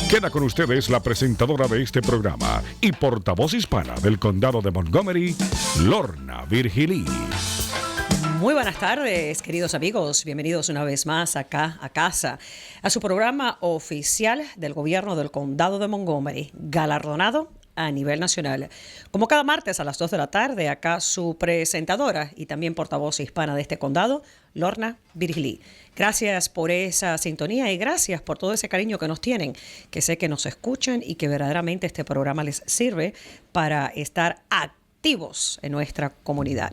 Queda con ustedes la presentadora de este programa y portavoz hispana del condado de Montgomery, Lorna Virgilí. Muy buenas tardes, queridos amigos. Bienvenidos una vez más acá a casa, a su programa oficial del gobierno del condado de Montgomery, galardonado a nivel nacional. Como cada martes a las 2 de la tarde, acá su presentadora y también portavoz hispana de este condado, Lorna Virgilí. Gracias por esa sintonía y gracias por todo ese cariño que nos tienen, que sé que nos escuchan y que verdaderamente este programa les sirve para estar activos en nuestra comunidad.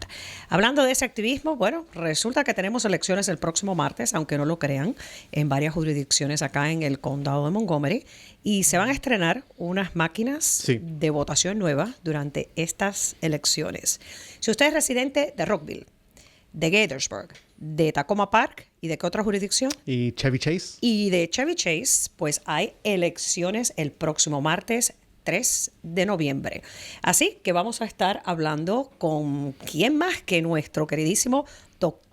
Hablando de ese activismo, bueno, resulta que tenemos elecciones el próximo martes, aunque no lo crean, en varias jurisdicciones acá en el condado de Montgomery, y se van a estrenar unas máquinas de votación nuevas durante estas elecciones. Si usted es residente de Rockville, de Gaithersburg, de Tacoma Park y de qué otra jurisdicción? Y Chevy Chase. Y de Chevy Chase, pues hay elecciones el próximo martes 3 de noviembre. Así que vamos a estar hablando con quién más que nuestro queridísimo doctor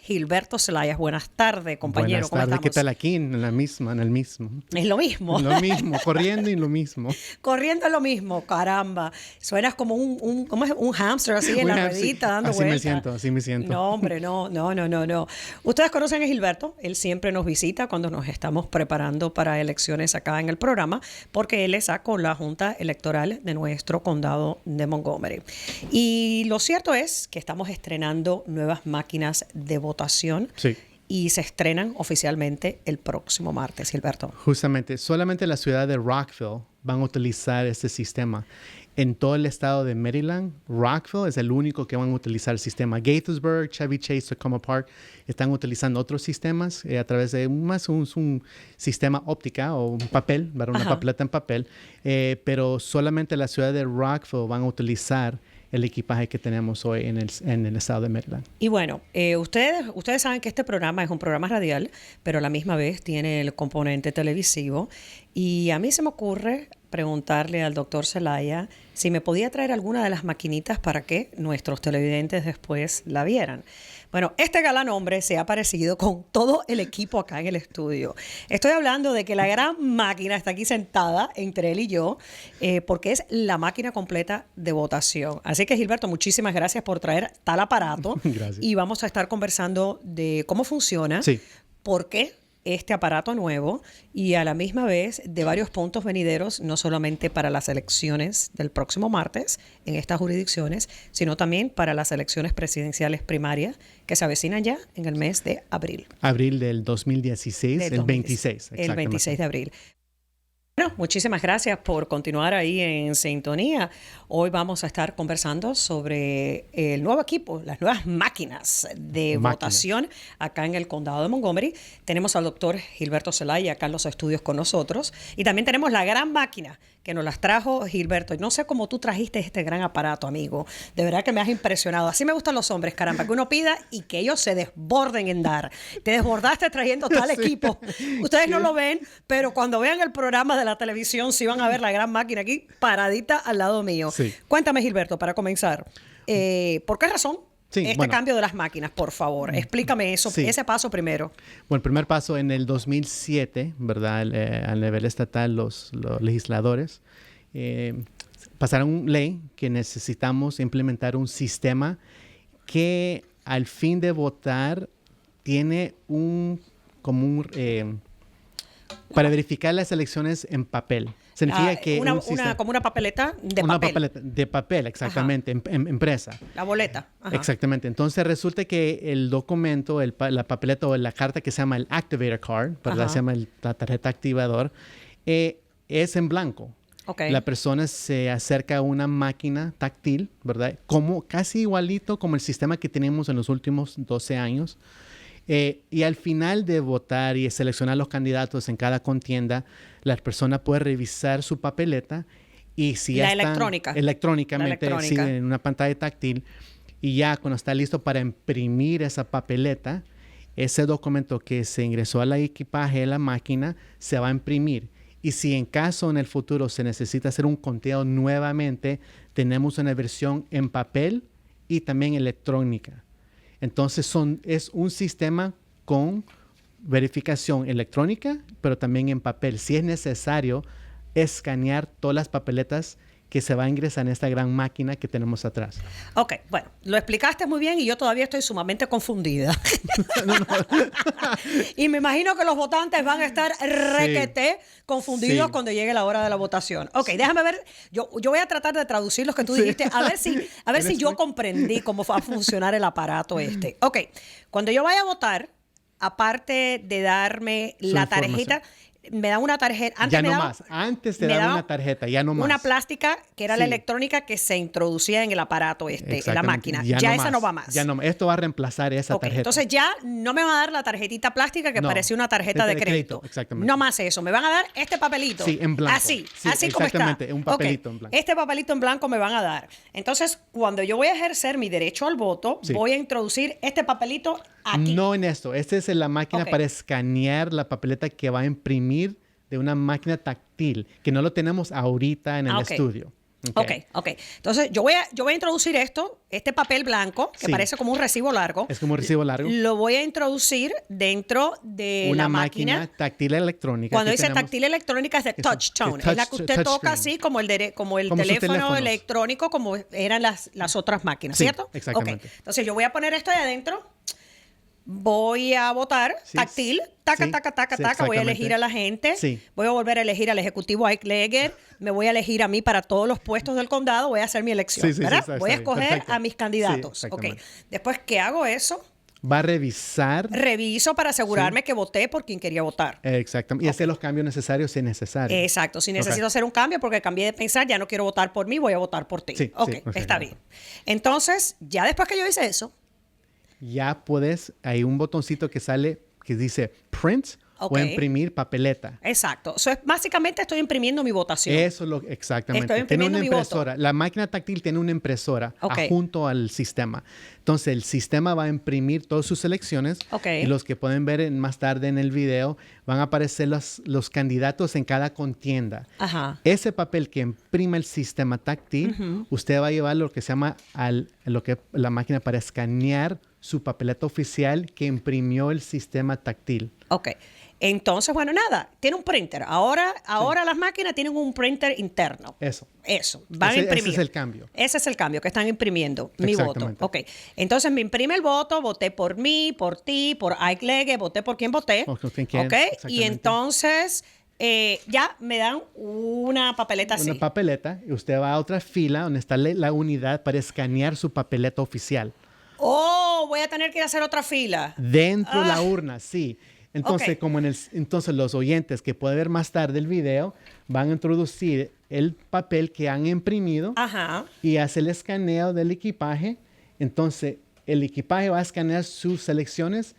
Gilberto Zelaya. Buenas tardes, compañero. Buenas tardes. ¿Qué tal aquí? En el mismo. Es lo mismo. Lo mismo, corriendo y lo mismo. Corriendo es lo mismo, caramba. Suenas como un hámster así en la ruedita dando vueltas. Así me siento. No, hombre, no. Ustedes conocen a Gilberto. Él siempre nos visita cuando nos estamos preparando para elecciones acá en el programa, porque él está con la Junta Electoral de nuestro condado de Montgomery. Y lo cierto es que estamos estrenando nuevas máquinas de votación. Sí. Y se estrenan oficialmente el próximo martes, Gilberto. Justamente, solamente la ciudad de Rockville van a utilizar este sistema. En todo el estado de Maryland, Rockville es el único que van a utilizar el sistema. Gaithersburg, Chevy Chase, Tacoma Park están utilizando otros sistemas a través de un sistema óptica o un papel, ¿verdad? Una papeleta en papel. Pero solamente la ciudad de Rockville van a utilizar el equipaje que tenemos hoy en el estado de Maryland. Y bueno, ustedes saben que este programa es un programa radial, pero a la misma vez tiene el componente televisivo. Y a mí se me ocurre preguntarle al doctor Zelaya si me podía traer alguna de las maquinitas para que nuestros televidentes después la vieran. Bueno, este galán hombre se ha aparecido con todo el equipo acá en el estudio. Estoy hablando de que la gran máquina está aquí sentada entre él y yo, porque es la máquina completa de votación. Así que, Gilberto, muchísimas gracias por traer tal aparato. Gracias. Y vamos a estar conversando de cómo funciona, por qué este aparato nuevo y a la misma vez de varios puntos venideros, no solamente para las elecciones del próximo martes en estas jurisdicciones, sino también para las elecciones presidenciales primarias que se avecinan ya en el mes de abril. Abril del 2016, el 26. El 26 de abril. Bueno, muchísimas gracias por continuar ahí en sintonía. Hoy vamos a estar conversando sobre el nuevo equipo, las nuevas máquinas de votación acá en el condado de Montgomery. Tenemos al doctor Gilberto Zelaya acá en los estudios con nosotros. Y también tenemos la gran máquina que nos las trajo Gilberto. Y no sé cómo tú trajiste este gran aparato, amigo. De verdad que me has impresionado. Así me gustan los hombres, caramba, que uno pida y que ellos se desborden en dar. Te desbordaste trayendo tal equipo. Ustedes no lo ven, pero cuando vean el programa de la televisión sí van a ver la gran máquina aquí paradita al lado mío. Sí. Cuéntame, Gilberto, para comenzar, ¿por qué razón cambio de las máquinas, por favor? Explícame eso, ese paso primero. Bueno, el primer paso en el 2007, ¿verdad? A nivel estatal, los legisladores pasaron ley que necesitamos implementar un sistema que al fin de votar tiene para verificar las elecciones en papel. Significa que como una papeleta de papel. Una papeleta de papel, exactamente, impresa. La boleta. Ajá. Exactamente. Entonces resulta que el documento, la papeleta o la carta que se llama el Activator Card, ¿verdad? Se llama la tarjeta activador, es en blanco. Okay. La persona se acerca a una máquina táctil, ¿verdad? Casi igualito como el sistema que tenemos en los últimos 12 años. Y al final de votar y seleccionar los candidatos en cada contienda, la persona puede revisar su papeleta y si ya electrónicamente, sí, en una pantalla táctil, y ya cuando está listo para imprimir esa papeleta, ese documento que se ingresó al equipaje de la máquina se va a imprimir. Y si en caso en el futuro se necesita hacer un conteo nuevamente, tenemos una versión en papel y también electrónica. Entonces es un sistema con verificación electrónica, pero también en papel. Si es necesario, escanear todas las papeletas que se va a ingresar en esta gran máquina que tenemos atrás. Ok, bueno, lo explicaste muy bien y yo todavía estoy sumamente confundida. Y me imagino que los votantes van a estar requete confundidos cuando llegue la hora de la votación. Ok, déjame ver, yo voy a tratar de traducir lo que tú dijiste, a ver si yo comprendí cómo va a funcionar el aparato este. Ok, cuando yo vaya a votar, aparte de darme la tarjeta, me dan una tarjeta. Antes te daban una tarjeta, ya no más. Una plástica que era la electrónica que se introducía en el aparato en la máquina. Ya esa no va más. Ya no más. Esto va a reemplazar esa tarjeta. Entonces ya no me va a dar la tarjetita plástica que parecía una tarjeta de crédito. Exactamente. No más eso. Me van a dar este papelito. Sí, en blanco. Así como está. Exactamente, un papelito en blanco. Este papelito en blanco me van a dar. Entonces, cuando yo voy a ejercer mi derecho al voto, voy a introducir este papelito aquí. No en esto. Esta es la máquina para escanear la papeleta que va a imprimir de una máquina táctil, que no lo tenemos ahorita en el estudio. Ok. Entonces, yo voy a introducir este papel blanco, que parece como un recibo largo. Es como un recibo largo. Lo voy a introducir dentro de una la máquina táctil electrónica. Cuando dice táctil electrónica es de touch tone. Es la que usted toca así como el teléfono electrónico, como eran las otras máquinas, ¿cierto? Exactamente. Okay. Entonces, yo voy a poner esto ahí adentro. Voy a votar táctil, taca, voy a elegir a la gente, voy a volver a elegir al ejecutivo Ike Leger, me voy a elegir a mí para todos los puestos del condado, voy a hacer mi elección, ¿verdad? Voy a escoger a mis candidatos. Después que hago eso, va a revisar. Reviso para asegurarme que voté por quien quería votar. Exactamente. Y hacer los cambios necesarios si es necesario. Exacto. Si necesito hacer un cambio porque cambié de pensar, ya no quiero votar por mí, voy a votar por ti. Está bien. Entonces, ya después que yo hice eso, ya puedes, hay un botoncito que sale que dice print o imprimir papeleta. Exacto. Básicamente estoy imprimiendo mi votación. Eso es exactamente. Estoy imprimiendo tiene una impresora. La máquina táctil tiene una impresora junto al sistema. Entonces, el sistema va a imprimir todas sus selecciones. Y los que pueden ver más tarde en el video, van a aparecer los candidatos en cada contienda. Ese papel que imprime el sistema táctil, usted va a llevar lo que se llama la máquina para escanear su papeleta oficial que imprimió el sistema táctil. Entonces, bueno, nada, tiene un printer. Ahora las máquinas tienen un printer interno. Eso. Van a imprimir. Ese es el cambio. Ese es el cambio que están imprimiendo mi voto. Entonces me imprime el voto, voté por mí, por ti, por Ike Leger, voté por quien voté. Y entonces ya me dan una papeleta así. Una papeleta y usted va a otra fila donde está la unidad para escanear su papeleta oficial. Voy a tener que ir a hacer otra fila. Dentro de la urna, sí. Entonces, entonces los oyentes que pueden ver más tarde el video van a introducir el papel que han imprimido y hace el escaneo del equipaje. Entonces, el equipaje va a escanear sus selecciones.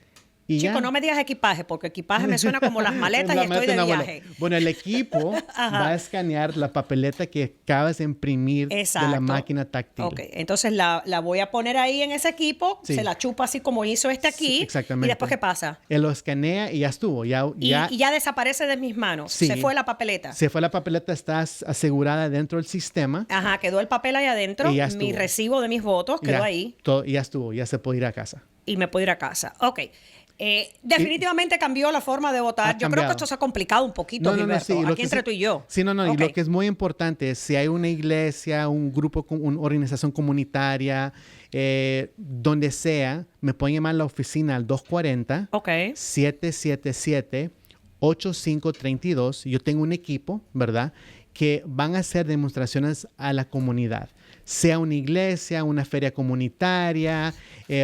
Chico, no me digas equipaje, porque equipaje me suena como las maletas y estoy de viaje. Bueno, el equipo va a escanear la papeleta que acabas de imprimir de la máquina táctil. Entonces la voy a poner ahí en ese equipo, se la chupa así como hizo aquí. Exactamente. ¿Y después qué pasa? Él lo escanea y ya estuvo. Y ya desaparece de mis manos. Se fue la papeleta. Se fue la papeleta, está asegurada dentro del sistema. Quedó el papel ahí adentro. Mi recibo de mis votos quedó ahí. Ya estuvo, ya se puede ir a casa. Y me puedo ir a casa. Definitivamente cambió la forma de votar. Yo creo que esto se ha complicado un poquito, Gilberto, aquí entre tú y yo. Y lo que es muy importante es si hay una iglesia, un grupo, una organización comunitaria, donde sea, me pueden llamar a la oficina al 240-777-8532. Yo tengo un equipo, ¿verdad?, que van a hacer demostraciones a la comunidad. Sea una iglesia, una feria comunitaria,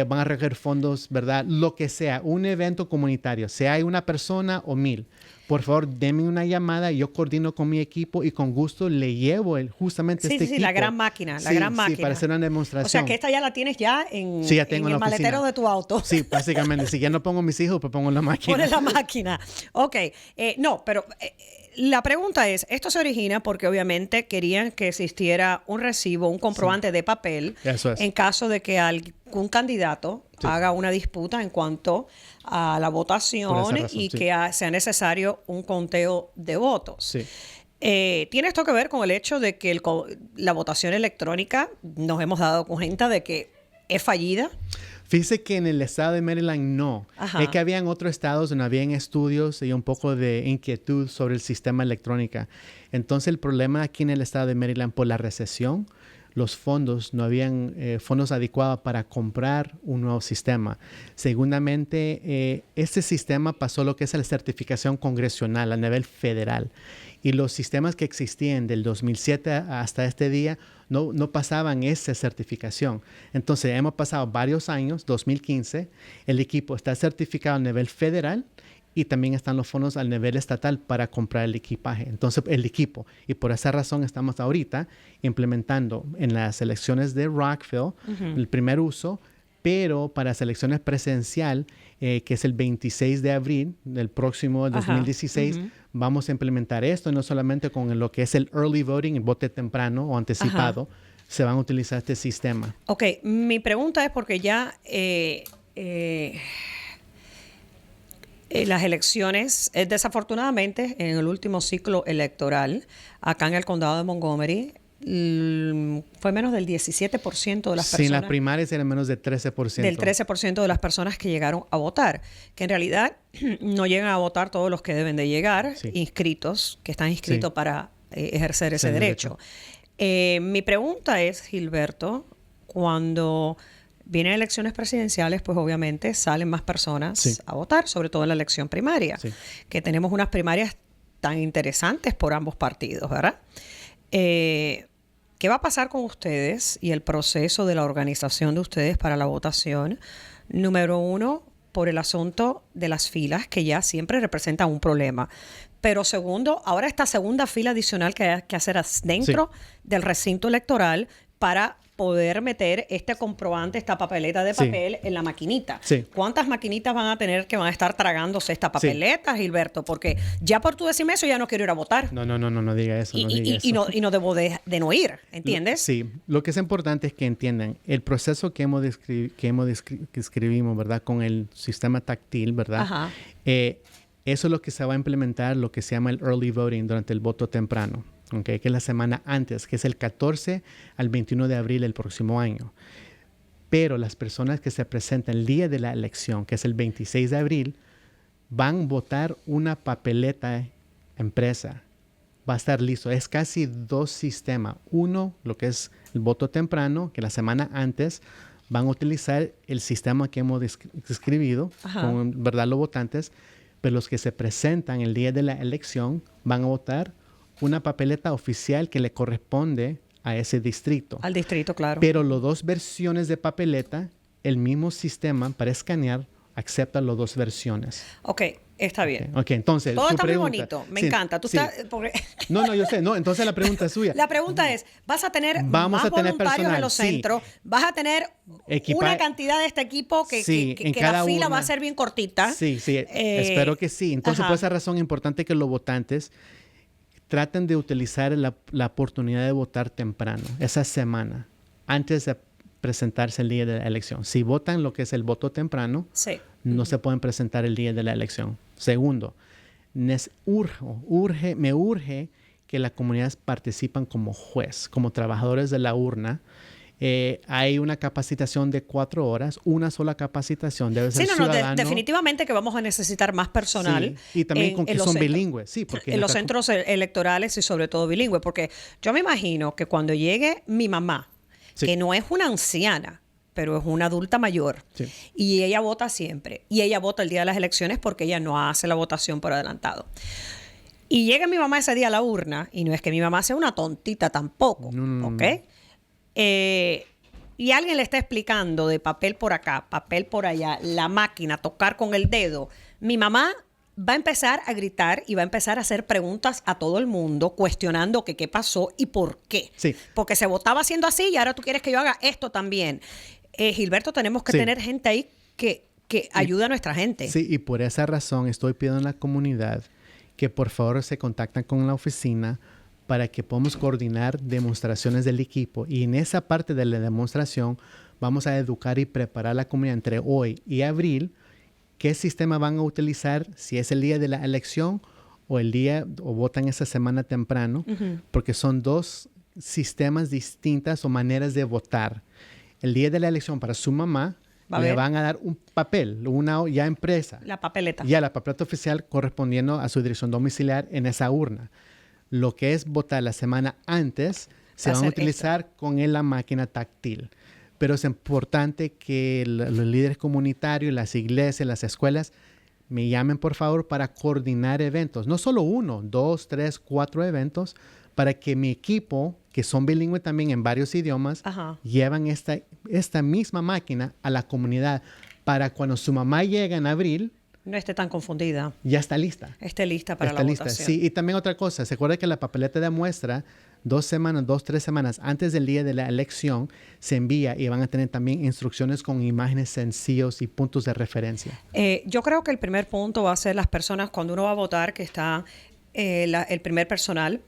van a recoger fondos, ¿verdad? Lo que sea, un evento comunitario, sea hay una persona o 1000. Por favor, denme una llamada, yo coordino con mi equipo y con gusto le llevo justamente este equipo. Sí, la gran máquina, Sí, para hacer una demostración. O sea, que esta ya la tienes ya en el maletero de tu auto. Sí, básicamente. Si ya no pongo mis hijos, pues pongo la máquina. Pones la máquina. No, pero la pregunta es, esto se origina porque obviamente querían que existiera un recibo, un comprobante de papel, en caso de que algún candidato haga una disputa en cuanto a la votación y que sea necesario un conteo de votos. ¿Tiene esto que ver con el hecho de que la votación electrónica nos hemos dado cuenta de que es fallida? Fíjese que en el estado de Maryland no. Ajá. Es que habían otros estados donde habían estudios y un poco de inquietud sobre el sistema electrónico. Entonces el problema aquí en el estado de Maryland por la recesión, los fondos, no habían fondos adecuados para comprar un nuevo sistema. Segundamente, este sistema pasó lo que es la certificación congresional a nivel federal. Y los sistemas que existían del 2007 hasta este día no pasaban esa certificación. Entonces, hemos pasado varios años, 2015, el equipo está certificado a nivel federal y también están los fondos al nivel estatal para comprar el equipaje. Entonces, el equipo. Y por esa razón estamos ahorita implementando en las elecciones de Rockville el primer uso, pero para las elecciones presencial, que es el 26 de abril del próximo 2016, vamos a implementar esto, no solamente con lo que es el early voting, el voto temprano o anticipado, se van a utilizar este sistema. Ok, mi pregunta es porque ya las elecciones, desafortunadamente, en el último ciclo electoral, acá en el condado de Montgomery, fue menos del 17% de las personas. Sí, en las primarias era menos del 13%. Del 13% de las personas que llegaron a votar, que en realidad no llegan a votar todos los que deben de llegar, inscritos, que están inscritos para ejercer ese derecho. Mi pregunta es, Gilberto, cuando vienen elecciones presidenciales, pues obviamente salen más personas a votar, sobre todo en la elección primaria, que tenemos unas primarias tan interesantes por ambos partidos, ¿verdad? ¿Qué va a pasar con ustedes y el proceso de la organización de ustedes para la votación? Número uno, por el asunto de las filas, que ya siempre representan un problema. Pero segundo, ahora esta segunda fila adicional que hay que hacer dentro del recinto electoral para poder meter este comprobante, esta papeleta de papel en la maquinita. ¿Cuántas maquinitas van a tener que van a estar tragándose esta papeleta, Gilberto? Porque ya por tú decirme eso, ya no quiero ir a votar. No diga eso. Y no debo de no ir, ¿entiendes? Sí, lo que es importante es que entiendan el proceso que escribimos, ¿verdad? Con el sistema táctil, ¿verdad? Eso es lo que se va a implementar, lo que se llama el early voting durante el voto temprano. Que es la semana antes, que es el 14 al 21 de abril del próximo año. Pero las personas que se presentan el día de la elección, que es el 26 de abril, van a votar una papeleta impresa. Va a estar listo. Es casi dos sistemas. Uno, lo que es el voto temprano, que la semana antes van a utilizar el sistema que hemos escribido con, ¿verdad?, los votantes. Pero los que se presentan el día de la elección van a votar una papeleta oficial que le corresponde a ese distrito. Al distrito, claro. Pero las dos versiones de papeleta, el mismo sistema para escanear acepta las dos versiones. Ok, está bien. Ok, entonces, todo está pregunta, muy bonito. Me encanta. Tú estás, porque... No, yo sé. No, entonces la pregunta es suya. La pregunta es, ¿vas a tener más voluntarios personal en los centros? ¿Vas a tener una cantidad de este equipo que la fila va a ser bien cortita? Sí, espero que sí. Entonces, por esa razón es importante que los votantes traten de utilizar la oportunidad de votar temprano, esa semana, antes de presentarse el día de la elección. Si votan lo que es el voto temprano, no se pueden presentar el día de la elección. Segundo, me urge que las comunidades participen como juez, como trabajadores de la urna. Hay una capacitación de 4 horas, una sola capacitación debe ser ciudadano. Definitivamente que vamos a necesitar más personal. Y también con que son bilingües. Sí, porque en los centros electorales y sobre todo bilingües, porque yo me imagino que cuando llegue mi mamá, que no es una anciana, pero es una adulta mayor, y ella vota siempre, y ella vota el día de las elecciones porque ella no hace la votación por adelantado. Y llega mi mamá ese día a la urna, y no es que mi mamá sea una tontita tampoco, ¿ok? Y alguien le está explicando de papel por acá, papel por allá, la máquina, tocar con el dedo. Mi mamá va a empezar a gritar y va a empezar a hacer preguntas a todo el mundo, cuestionando qué pasó y por qué. Porque se votaba haciendo así y ahora tú quieres que yo haga esto también. Gilberto, tenemos que tener gente ahí que ayude a nuestra gente. Sí, y por esa razón estoy pidiendo a la comunidad que por favor se contacten con la oficina para que podamos coordinar demostraciones del equipo. Y en esa parte de la demostración vamos a educar y preparar a la comunidad entre hoy y abril qué sistema van a utilizar, si es el día de la elección o votan esa semana temprano, porque son dos sistemas distintas o maneras de votar. El día de la elección para su mamá le van a dar un papel, una ya impresa. La papeleta. Ya la papeleta oficial correspondiendo a su dirección domiciliar en esa urna. Lo que es votar la semana antes se van a utilizar con la máquina táctil. Pero es importante que los líderes comunitarios, las iglesias, las escuelas, me llamen por favor para coordinar eventos. No solo 1, 2, 3, 4 eventos, para que mi equipo, que son bilingües también en varios idiomas, llevan esta misma máquina a la comunidad para cuando su mamá llega en abril, no esté tan confundida. Ya está lista. Esté lista para la votación. Sí, y también otra cosa, se acuerda que la papeleta de muestra 2 semanas, 3 semanas antes del día de la elección se envía y van a tener también instrucciones con imágenes sencillos y puntos de referencia. Yo creo que el primer punto va a ser las personas cuando uno va a votar, que está el primer personal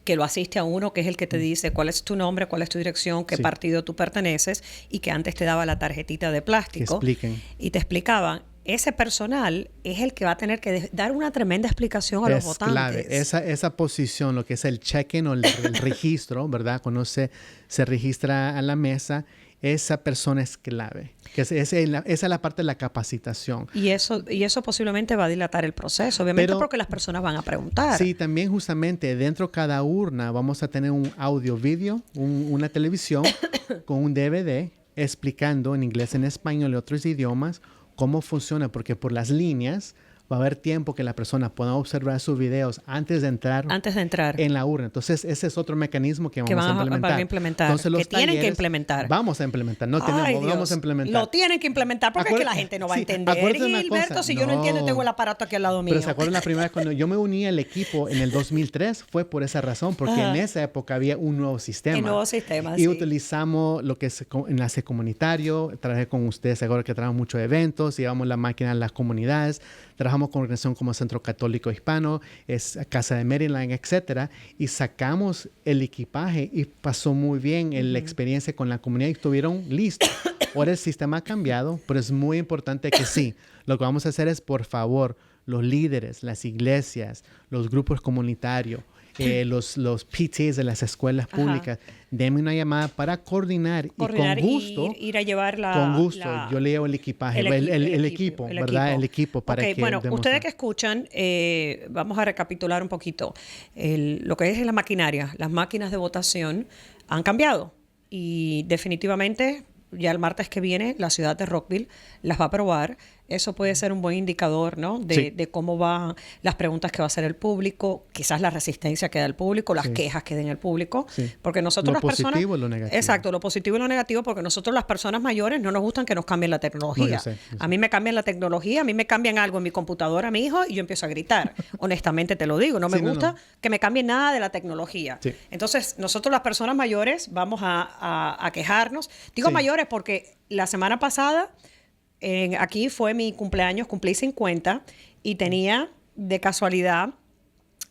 que lo asiste a uno, que es el que te dice cuál es tu nombre, cuál es tu dirección, qué partido tú perteneces, y que antes te daba la tarjetita de plástico. Que expliquen. Y te explicaban. Ese personal es el que va a tener que dar una tremenda explicación a los votantes. Es clave. Esa posición, lo que es el check-in o el registro, ¿verdad? Cuando se registra a la mesa, esa persona es clave. Esa es la parte de la capacitación. Y eso posiblemente va a dilatar el proceso, obviamente, porque las personas van a preguntar. Sí, también justamente dentro de cada urna vamos a tener un audio-video, una televisión con un DVD explicando en inglés, en español y otros idiomas cómo funciona, porque por las líneas va a haber tiempo que la persona pueda observar sus videos antes de entrar en la urna. Entonces, ese es otro mecanismo que vamos a implementar. Entonces, que tienen que implementar. Vamos a implementar. Vamos a implementar. Lo tienen que implementar porque es que la gente no va a entender. Gilberto, si yo no entiendo, tengo el aparato aquí al lado mío. Pero ¿se acuerdan la primera vez cuando yo me uní al equipo en el 2003? Fue por esa razón, porque en esa época había un nuevo sistema. Un nuevo sistema, y utilizamos lo que es enlace comunitario. Trabajé con ustedes, ahora que trabajamos muchos eventos, llevamos la máquina a las comunidades. Trabajamos con organización como Centro Católico Hispano, es Casa de Maryland, etcétera, y sacamos el equipaje y pasó muy bien la experiencia con la comunidad y estuvieron listos. Ahora el sistema ha cambiado, pero es muy importante que sí. Lo que vamos a hacer es, por favor, los líderes, las iglesias, los grupos comunitarios, los PTAs de las escuelas públicas, denme una llamada para coordinar y con gusto. Ir a llevar con gusto. Yo le llevo el equipaje, el equipo, ¿verdad? El equipo para que bueno, ustedes que escuchan, vamos a recapitular un poquito. Lo que es la maquinaria, las máquinas de votación han cambiado y definitivamente ya el martes que viene la ciudad de Rockville las va a aprobar. Eso puede ser un buen indicador, ¿no? De cómo van las preguntas que va a hacer el público, quizás la resistencia que da el público, las quejas que den el público. Sí. Porque nosotros las personas... Lo positivo y lo negativo. Exacto, lo positivo y lo negativo, porque nosotros las personas mayores no nos gustan que nos cambien la tecnología. No, yo sé. A mí me cambian la tecnología, a mí me cambian algo en mi computadora, a mi hijo, y yo empiezo a gritar. Honestamente te lo digo, no me gusta que me cambien nada de la tecnología. Sí. Entonces, nosotros las personas mayores vamos a quejarnos. Digo mayores porque la semana pasada... aquí fue mi cumpleaños, cumplí 50 y tenía de casualidad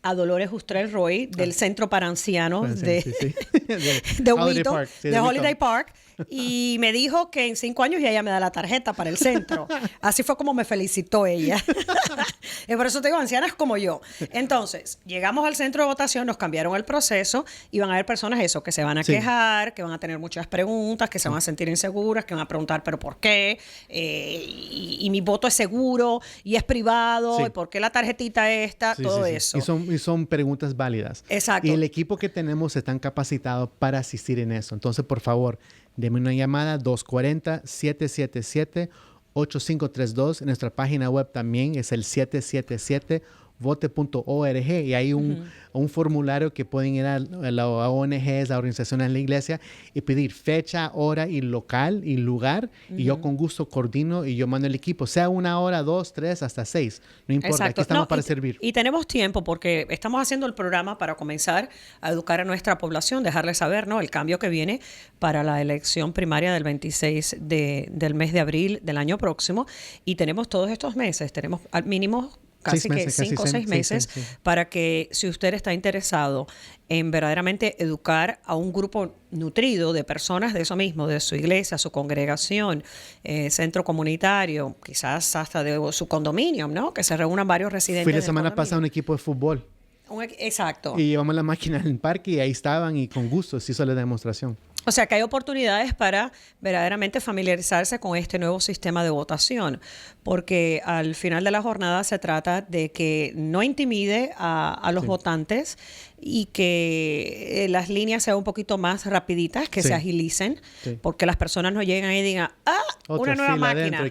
a Dolores Ustrell Roy del Centro para Ancianos de Holiday Park. Y me dijo que en 5 años ya ella me da la tarjeta para el centro. Así fue como me felicitó ella. Y por eso te digo, ancianas como yo. Entonces, llegamos al centro de votación, nos cambiaron el proceso y van a haber personas que se van a quejar, que van a tener muchas preguntas, que se van a sentir inseguras, que van a preguntar, ¿pero por qué? Y mi voto es seguro y es privado, ¿y por qué la tarjetita esta? Todo eso. Y son preguntas válidas. Exacto. Y el equipo que tenemos están capacitados para asistir en eso. Entonces, por favor, deme una llamada 240-777-8532. En nuestra página web también es el 777vote.org y hay un formulario que pueden ir a la ONG, las organizaciones de la iglesia y pedir fecha, hora y local y lugar. Y yo con gusto coordino y yo mando el equipo, sea 1 hora, 2, 3, hasta 6. No importa, exacto. Aquí estamos para servir. Y tenemos tiempo porque estamos haciendo el programa para comenzar a educar a nuestra población, dejarles saber, ¿no?, el cambio que viene para la elección primaria del 26 del mes de abril del año próximo. Y tenemos todos estos meses, tenemos al mínimo casi 5 o 6 meses para que, si usted está interesado en verdaderamente educar a un grupo nutrido de personas de eso mismo, de su iglesia, su congregación, centro comunitario, quizás hasta de su condominio, ¿no?, que se reúnan varios residentes. Fui la semana pasada un equipo de fútbol. Exacto. Y llevamos la máquina en el parque y ahí estaban y con gusto se hizo la demostración. O sea que hay oportunidades para verdaderamente familiarizarse con este nuevo sistema de votación, porque al final de la jornada se trata de que no intimide a los votantes y que las líneas sean un poquito más rapiditas, que se agilicen, porque las personas no llegan y digan, una nueva máquina,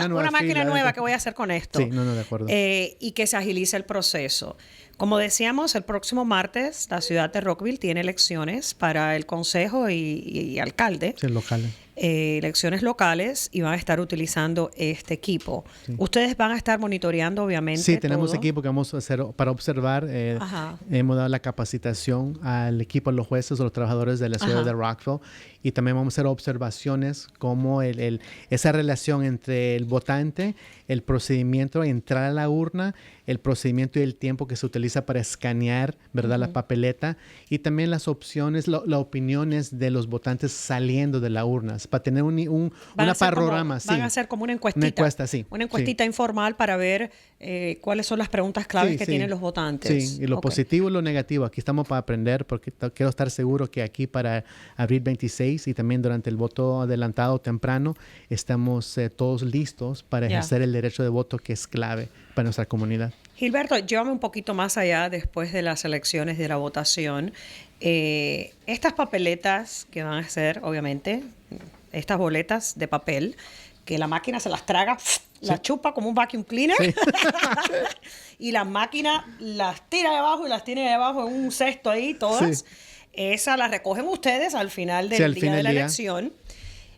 una máquina nueva, ¿qué voy a hacer con esto? Sí, no, de acuerdo. Y que se agilice el proceso. Como decíamos, el próximo martes la ciudad de Rockville tiene elecciones para el consejo y alcalde. Sí, locales. Elecciones locales, y van a estar utilizando este equipo. Ustedes van a estar monitoreando, obviamente. Sí, tenemos equipo que vamos a hacer para observar. Hemos dado la capacitación al equipo, a los jueces, a los trabajadores de la ciudad de Rockville, y también vamos a hacer observaciones como esa relación entre el votante, el procedimiento de entrar a la urna, el procedimiento y el tiempo que se utiliza para escanear, ¿verdad? La papeleta, y también las opciones, las opiniones de los votantes saliendo de la urna, para tener una panorama. Van a hacer como una encuestita. Una encuesta, sí. Una encuestita informal para ver cuáles son las preguntas claves que tienen los votantes. Sí, y lo positivo y lo negativo. Aquí estamos para aprender, porque quiero estar seguro que aquí para abril 26 y también durante el voto adelantado temprano, estamos todos listos para ejercer el derecho de voto, que es clave para nuestra comunidad. Gilberto, llévame un poquito más allá después de las elecciones, de la votación. Estas papeletas que van a ser, obviamente, estas boletas de papel, que la máquina se las traga, las chupa como un vacuum cleaner, y la máquina las tira de abajo y las tiene debajo en un cesto ahí, todas. Esas las recogen ustedes al final del día de la elección.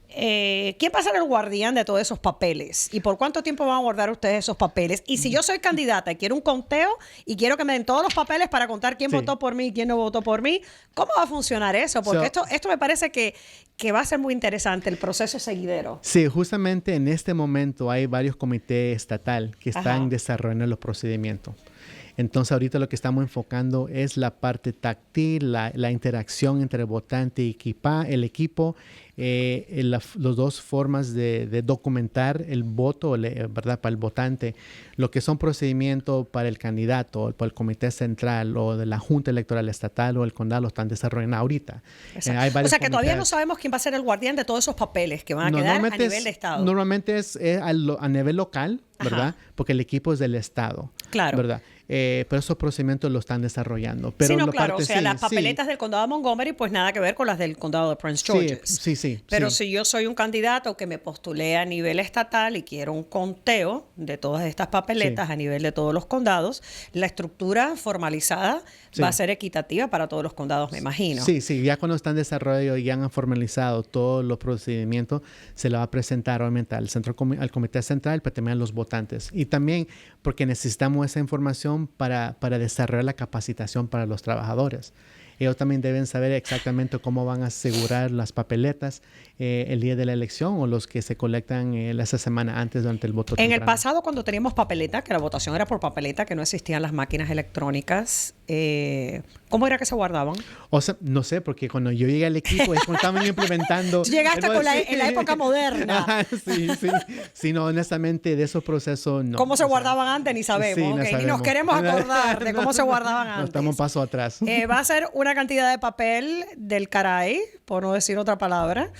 ¿Quién va a ser el guardián de todos esos papeles? ¿Y por cuánto tiempo van a guardar ustedes esos papeles? Y si yo soy candidata y quiero un conteo y quiero que me den todos los papeles para contar quién votó por mí y quién no votó por mí, ¿cómo va a funcionar eso? Porque esto me parece que va a ser muy interesante, el proceso seguidero. Sí, justamente en este momento hay varios comités estatales que están desarrollando los procedimientos. Entonces, ahorita lo que estamos enfocando es la parte táctil, la interacción entre el votante y el equipo, las dos formas de documentar el voto, ¿verdad? Para el votante, lo que son procedimientos para el candidato, para el comité central o de la Junta Electoral Estatal o el condado, lo están desarrollando ahorita. Hay o sea, que todavía no sabemos quién va a ser el guardián de todos esos papeles que van a quedar a nivel de Estado. Normalmente es a nivel local, ¿verdad? Porque el equipo es del Estado, ¿verdad? Pero esos procedimientos lo están desarrollando. Pero o sea, las papeletas del condado de Montgomery, pues nada que ver con las del condado de Prince George's. Sí. Pero si yo soy un candidato que me postulé a nivel estatal y quiero un conteo de todas estas papeletas a nivel de todos los condados, la estructura formalizada va a ser equitativa para todos los condados, me imagino. Sí, ya cuando están en desarrollo y ya han formalizado todos los procedimientos, se le va a presentar obviamente al comité central, pero también a los votantes. Y también porque necesitamos esa información para desarrollar la capacitación para los trabajadores. Ellos también deben saber exactamente cómo van a asegurar las papeletas el día de la elección o los que se colectan esa semana antes durante el voto temprano. En el pasado, cuando teníamos papeleta, que la votación era por papeleta, que no existían las máquinas electrónicas, ¿cómo era que se guardaban? O sea, no sé, porque cuando yo llegué al equipo es cuando estaban implementando... Tú llegaste en la época moderna. Sí, no, honestamente, de esos procesos no. ¿Cómo se guardaban antes? Ni sabemos. Ni nos queremos acordar de cómo se guardaban antes. Estamos un paso atrás. Va a ser una cantidad de papel del caray, por no decir otra palabra.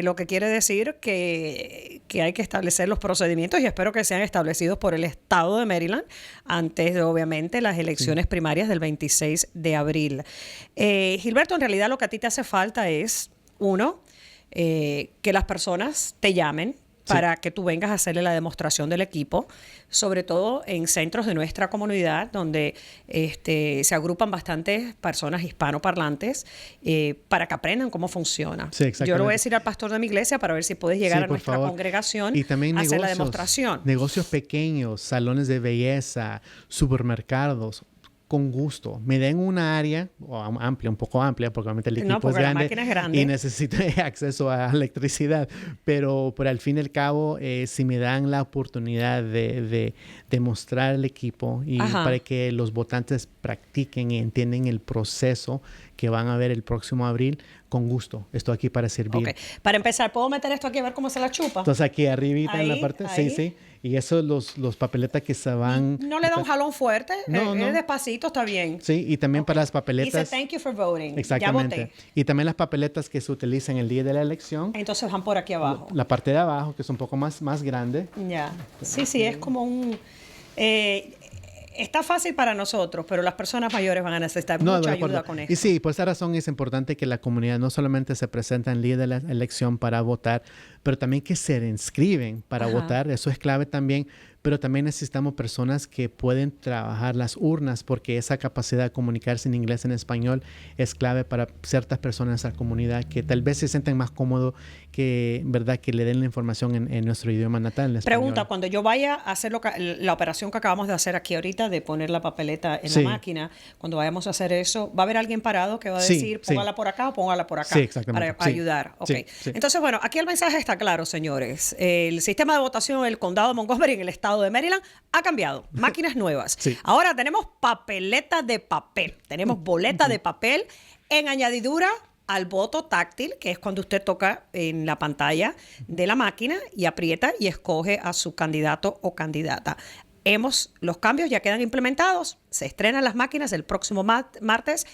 Lo que quiere decir que hay que establecer los procedimientos, y espero que sean establecidos por el estado de Maryland antes de, obviamente, las elecciones primarias del 26 de abril. Gilberto, en realidad lo que a ti te hace falta es, uno, que las personas te llamen para que tú vengas a hacerle la demostración del equipo, sobre todo en centros de nuestra comunidad donde se agrupan bastantes personas hispanoparlantes para que aprendan cómo funciona. Yo le voy a decir al pastor de mi iglesia para ver si puedes llegar a nuestra congregación y también a hacer la demostración. Negocios pequeños, salones de belleza, supermercados. Con gusto. Me den una área amplia, un poco amplia, porque obviamente el equipo es grande y necesito acceso a electricidad. Pero al fin y al cabo, si me dan la oportunidad de mostrar el equipo y para que los votantes practiquen y entiendan el proceso que van a ver el próximo abril, con gusto. Estoy aquí para servir. Ok. Para empezar, ¿puedo meter esto aquí a ver cómo se la chupa? Entonces aquí arribita en la Ahí, parte, ahí. sí. Y eso los papeletas que se van. No le da un jalón fuerte. No, no. Despacito, está bien. Sí, y también para las papeletas. Dice thank you for voting. Exactamente. Ya voté. Y también las papeletas que se utilizan el día de la elección. Entonces van por aquí abajo. La parte de abajo, que es un poco más grande. Ya. Sí, es como un... está fácil para nosotros, pero las personas mayores van a necesitar mucha de ayuda acuerdo. con esto. Y sí, por esa razón es importante que la comunidad no solamente se presenta en el día de la elección para votar, pero también que se inscriben para votar. Eso es clave también. Pero también necesitamos personas que pueden trabajar las urnas, porque esa capacidad de comunicarse en inglés, en español, es clave para ciertas personas de esa comunidad que tal vez se sienten más cómodos que, ¿verdad?, que le den la información en nuestro idioma natal, en español. Pregunta, cuando yo vaya a hacer la operación que acabamos de hacer aquí ahorita, de poner la papeleta en Sí. la máquina, cuando vayamos a hacer eso, ¿va a haber alguien parado que va a Sí, decir, sí. póngala por acá o póngala por acá? Sí, exactamente. Para Sí. ayudar. Ok. Sí. Entonces, bueno, aquí el mensaje está claro, señores. El sistema de votación en el condado de Montgomery, en el estado de Maryland, ha cambiado. Máquinas nuevas. Sí. Ahora tenemos papeleta de papel. Tenemos boleta de papel en añadidura al voto táctil, que es cuando usted toca en la pantalla de la máquina y aprieta y escoge a su candidato o candidata. Los cambios ya quedan implementados. Se estrenan las máquinas el próximo martes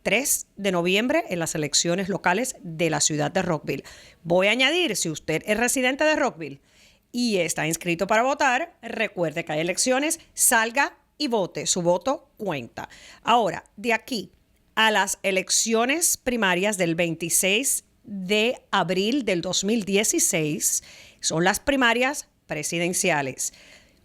3 de noviembre en las elecciones locales de la ciudad de Rockville. Voy a añadir, si usted es residente de Rockville y está inscrito para votar, recuerde que hay elecciones, salga y vote. Su voto cuenta. Ahora, de aquí a las elecciones primarias del 26 de abril del 2016, son las primarias presidenciales.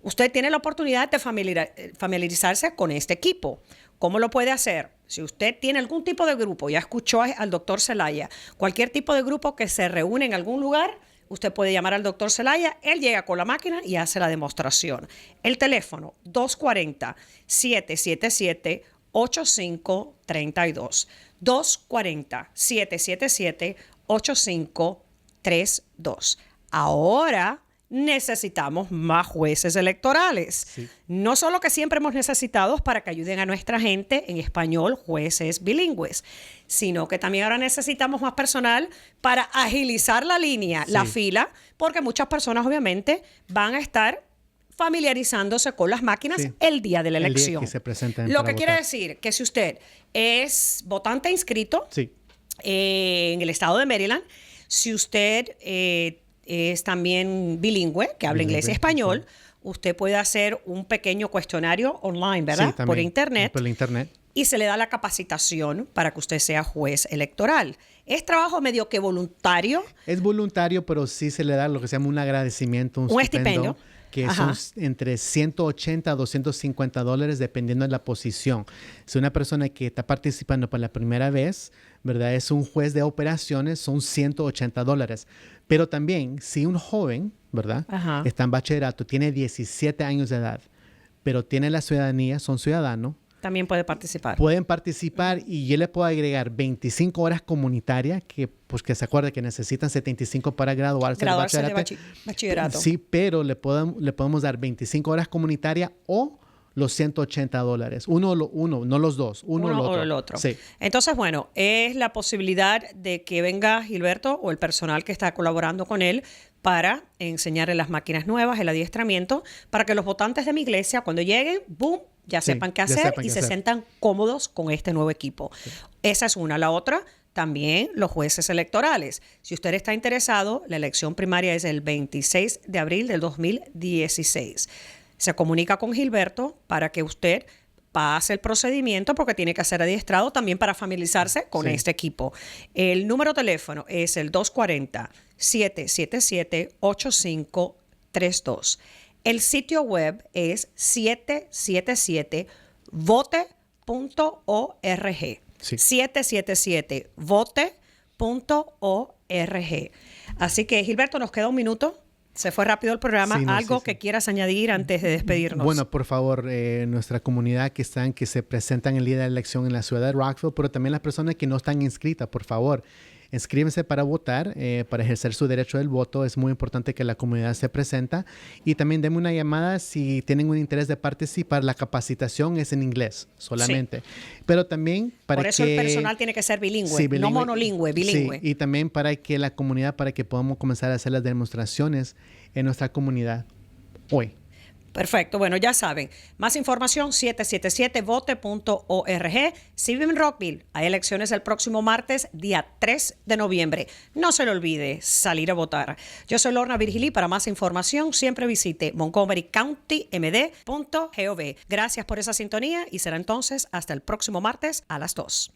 Usted tiene la oportunidad de familiarizarse con este equipo. ¿Cómo lo puede hacer? Si usted tiene algún tipo de grupo, ya escuchó al doctor Zelaya, cualquier tipo de grupo que se reúne en algún lugar, usted puede llamar al doctor Zelaya, él llega con la máquina y hace la demostración. El teléfono 240-777-8532. 240-777-8532. Ahora necesitamos más jueces electorales. Sí. No solo que siempre hemos necesitado para que ayuden a nuestra gente en español, jueces bilingües, sino que también ahora necesitamos más personal para agilizar la línea, la fila, porque muchas personas obviamente van a estar familiarizándose con las máquinas el día de la elección. El día que se presenten Lo para que quiere votar. decir que si usted es votante inscrito Sí. en el estado de Maryland, si usted es también bilingüe, que habla inglés y español, usted puede hacer un pequeño cuestionario online, ¿verdad? Sí, también, por internet. Por internet. Y se le da la capacitación para que usted sea juez electoral. Es trabajo medio que voluntario. Es voluntario, pero sí se le da lo que se llama un agradecimiento, un estipendio. que Ajá. es entre 180 a $250 dependiendo de la posición. Si una persona que está participando por la primera vez, ¿verdad?, es un juez de operaciones, son $180. Pero también, si un joven, ¿verdad?, Ajá. está en bachillerato, tiene 17 años de edad, pero tiene la ciudadanía, son ciudadanos, También puede participar. pueden participar y yo le puedo agregar 25 horas comunitarias que se acuerde que necesitan 75 para graduarse del Graduarse de bachillerato. bachillerato. Sí, pero le podemos dar 25 horas comunitarias o los $180. Uno, no los dos. Uno o el otro. Sí. Entonces, bueno, es la posibilidad de que venga Gilberto o el personal que está colaborando con él para enseñarle las máquinas nuevas, el adiestramiento, para que los votantes de mi iglesia, cuando lleguen, ¡boom!, ya Sí, sepan qué ya hacer sepan y qué se hacer. sientan cómodos con este nuevo equipo. Esa es una. La otra, también los jueces electorales. Si usted está interesado, la elección primaria es el 26 de abril del 2016. Se comunica con Gilberto para que usted pase el procedimiento porque tiene que ser adiestrado también para familiarizarse con Sí. este equipo. El número de teléfono es el 240-777-8532. El sitio web es 777vote.org. Sí. 777vote.org. Así que, Gilberto, nos queda un minuto. Se fue rápido el programa. Sí, no, ¿Algo sí. que quieras añadir antes de despedirnos? Bueno, por favor, nuestra comunidad que se presentan el día de la elección en la ciudad de Rockville, pero también las personas que no están inscritas, por favor, inscríbense para votar, para ejercer su derecho del voto. Es muy importante que la comunidad se presente. Y también denme una llamada si tienen un interés de participar. La capacitación es en inglés solamente. Sí. Pero también para que... Por eso el personal tiene que ser bilingüe, sí, bilingüe, no monolingüe, bilingüe. Sí, y también para que la comunidad, para que podamos comenzar a hacer las demostraciones en nuestra comunidad hoy. Perfecto. Bueno, ya saben, más información 777vote.org. Si viven en Rockville, hay elecciones el próximo martes, día 3 de noviembre. No se le olvide salir a votar. Yo soy Lorna Virgilí. Para más información, siempre visite montgomerycountymd.gov. Gracias por esa sintonía y será entonces hasta el próximo martes a las 2.